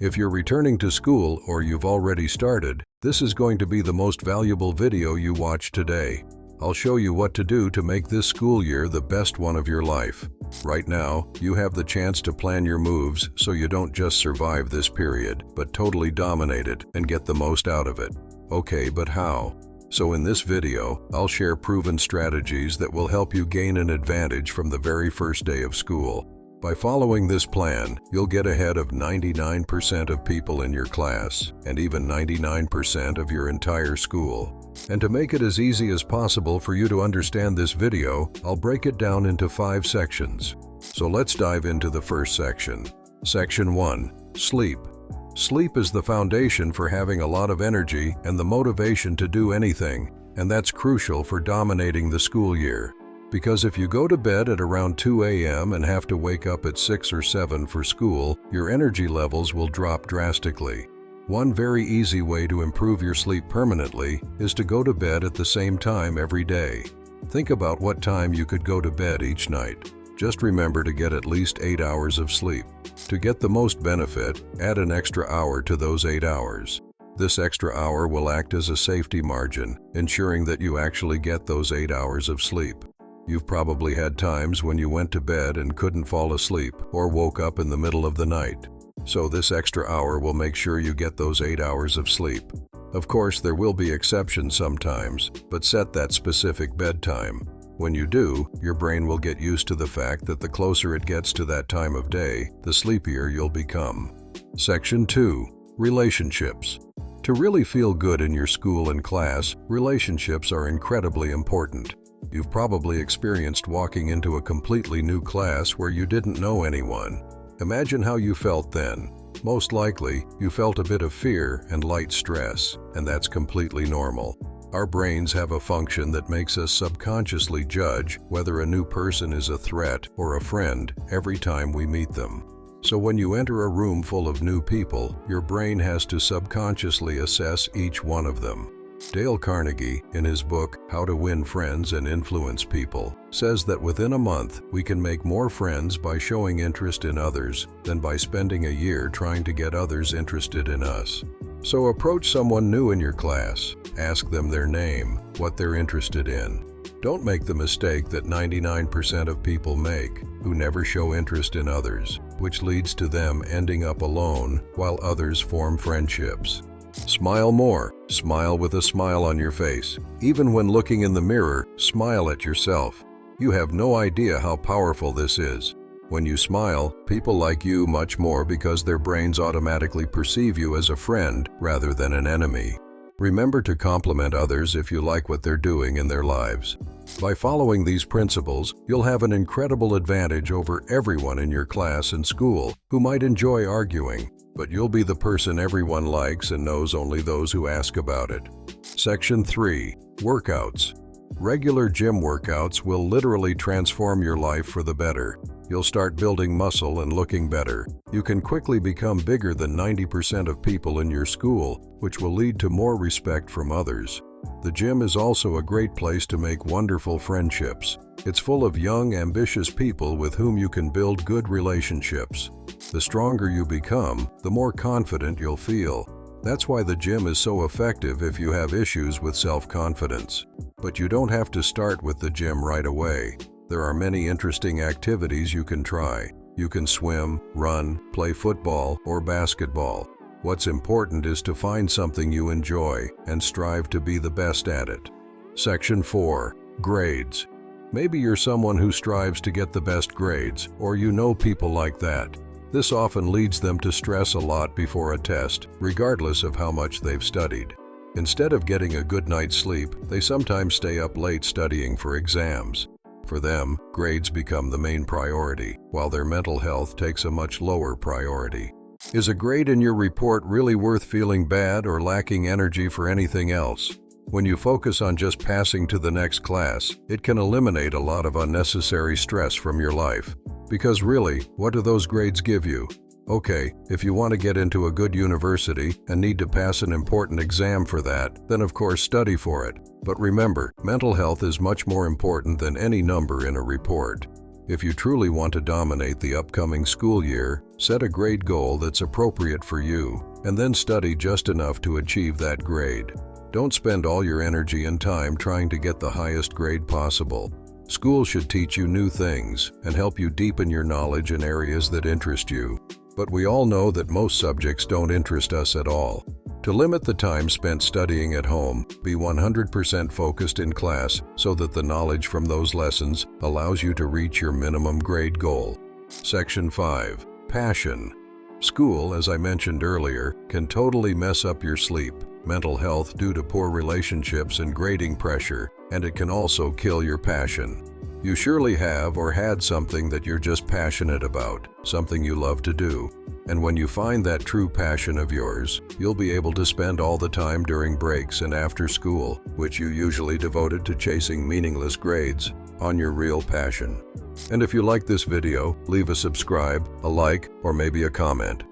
If you're returning to school or you've already started, this is going to be the most valuable video you watch today. I'll show you what to do to make this school year the best one of your life. Right now, you have the chance to plan your moves so you don't just survive this period, but totally dominate it and get the most out of it. Okay, but how? So in this video, I'll share proven strategies that will help you gain an advantage from the very first day of school. By following this plan, you'll get ahead of 99% of people in your class, and even 99% of your entire school. And to make it as easy as possible for you to understand this video, I'll break it down into 5 sections. So let's dive into the first section. Section 1. Sleep. Sleep is the foundation for having a lot of energy and the motivation to do anything, and that's crucial for dominating the school year. Because if you go to bed at around 2 a.m. and have to wake up at 6 or 7 for school, your energy levels will drop drastically. One very easy way to improve your sleep permanently is to go to bed at the same time every day. Think about what time you could go to bed each night. Just remember to get at least 8 hours of sleep. To get the most benefit, add an extra hour to those 8 hours. This extra hour will act as a safety margin, ensuring that you actually get those 8 hours of sleep. You've probably had times when you went to bed and couldn't fall asleep or woke up in the middle of the night. So this extra hour will make sure you get those 8 hours of sleep. Of course, there will be exceptions sometimes, but set that specific bedtime. When you do, your brain will get used to the fact that the closer it gets to that time of day, the sleepier you'll become. Section 2. Relationships. To really feel good in your school and class, relationships are incredibly important. You've probably experienced walking into a completely new class where you didn't know anyone. Imagine how you felt then. Most likely, you felt a bit of fear and light stress, and that's completely normal. Our brains have a function that makes us subconsciously judge whether a new person is a threat or a friend every time we meet them. So when you enter a room full of new people, your brain has to subconsciously assess each one of them. Dale Carnegie, in his book, How to Win Friends and Influence People, says that within a month, we can make more friends by showing interest in others than by spending a year trying to get others interested in us. So approach someone new in your class. Ask them their name, what they're interested in. Don't make the mistake that 99% of people make, who never show interest in others, which leads to them ending up alone while others form friendships. Smile more. Smile with a smile on your face. Even when looking in the mirror, smile at yourself. You have no idea how powerful this is. When you smile, people like you much more because their brains automatically perceive you as a friend rather than an enemy. Remember to compliment others if you like what they're doing in their lives. By following these principles, you'll have an incredible advantage over everyone in your class and school who might enjoy arguing, but you'll be the person everyone likes and knows only those who ask about it. Section 3. Workouts. Regular gym workouts will literally transform your life for the better. You'll start building muscle and looking better. You can quickly become bigger than 90% of people in your school, which will lead to more respect from others. The gym is also a great place to make wonderful friendships. It's full of young, ambitious people with whom you can build good relationships. The stronger you become, the more confident you'll feel. That's why the gym is so effective if you have issues with self-confidence. But you don't have to start with the gym right away. There are many interesting activities you can try. You can swim, run, play football, or basketball. What's important is to find something you enjoy and strive to be the best at it. Section 4. Grades. Maybe you're someone who strives to get the best grades, or you know people like that. This often leads them to stress a lot before a test, regardless of how much they've studied. Instead of getting a good night's sleep, they sometimes stay up late studying for exams. For them, grades become the main priority, while their mental health takes a much lower priority. Is a grade in your report really worth feeling bad or lacking energy for anything else? When you focus on just passing to the next class, it can eliminate a lot of unnecessary stress from your life. Because really, what do those grades give you? Okay, if you want to get into a good university and need to pass an important exam for that, then of course study for it. But remember, mental health is much more important than any number in a report. If you truly want to dominate the upcoming school year, set a grade goal that's appropriate for you, and then study just enough to achieve that grade. Don't spend all your energy and time trying to get the highest grade possible. School should teach you new things and help you deepen your knowledge in areas that interest you. But we all know that most subjects don't interest us at all. To limit the time spent studying at home, be 100% focused in class so that the knowledge from those lessons allows you to reach your minimum grade goal. Section 5. Passion. School, as I mentioned earlier, can totally mess up your sleep, mental health due to poor relationships and grading pressure, and it can also kill your passion. You surely have or had something that you're just passionate about, something you love to do. And when you find that true passion of yours, you'll be able to spend all the time during breaks and after school, which you usually devoted to chasing meaningless grades, on your real passion. And if you like this video, leave a subscribe, a like, or maybe a comment.